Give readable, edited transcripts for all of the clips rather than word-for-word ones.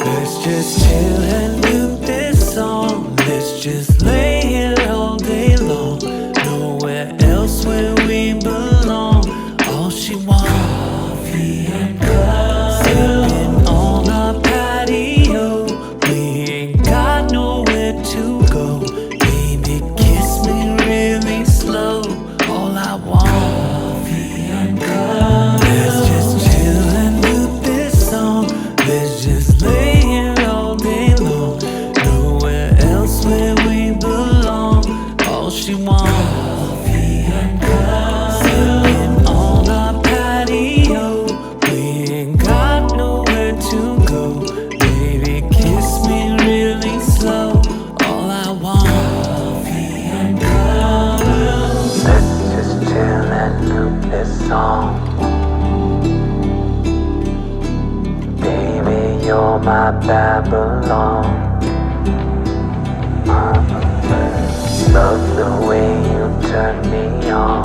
Let's just chill and loop this song. Let's just lay here all day long. Nowhere else where we belong. All she wants, coffee and cuddle. Sitting on our patio. We ain't got nowhere to go. Baby, kiss me really slow. All I want, coffee and cuddle. Let's just chill and loop this song. Let's just lay here all day long. Nowhere else where we belong. All she wants, coffee and cuddle. Sitting on our patio. We ain't got nowhere to go. Baby, kiss me really slow. All I want, coffee and cuddle. Let's just chill and loop this song. Baby, you're my Babylon. Love the way you turn me on.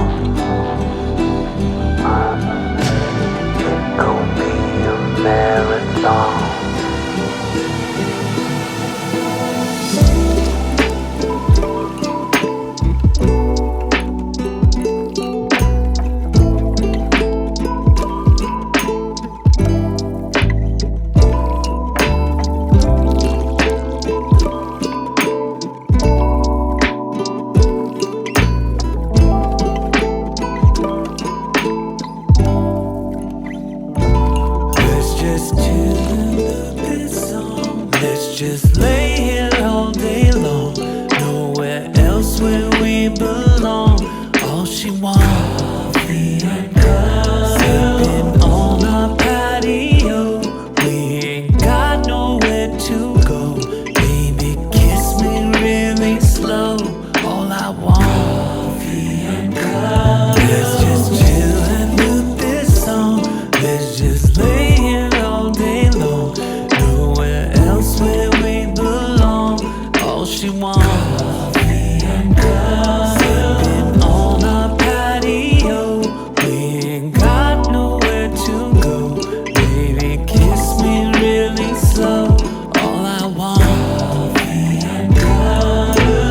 It gon' be a marathon. Just lay here all day long. Nowhere else where we belong. All she wants, coffee and cuddle. Sipping on our patio. We ain't got nowhere to go. Baby, kiss me really slow. All I want, coffee and cuddle. Let's just chill and loop this song. Let's just lay here all day long. Nowhere else where we belong. All she wants, coffee and cuddle. Sipping on our patio. We ain't got nowhere to go. Baby, kiss me really slow. All I want, coffee and cuddle.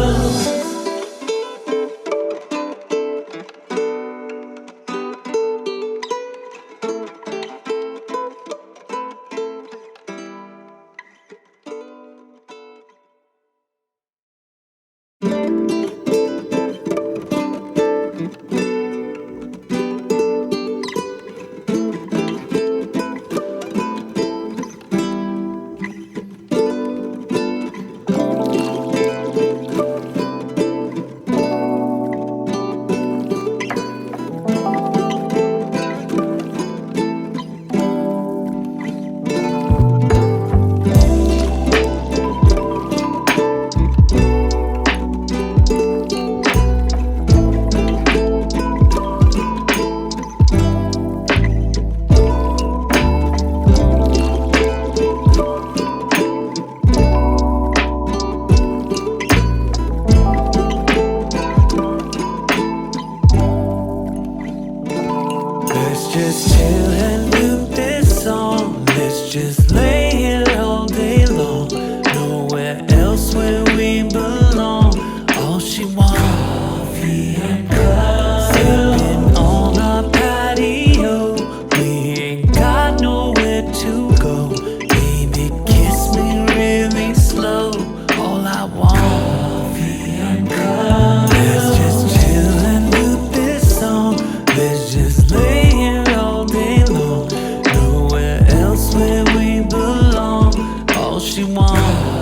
Let's just chill and loop this song. Let's just lay here all day long. Nowhere else where we belong. All she wants, coffee and cuddle. Sitting on our patio. We ain't got nowhere to go. Baby, kiss me really slow. All I want, coffee and cuddle. Let's just chill and loop this song. Let's just just lay here all day long. Nowhere else where we belong. All she wants.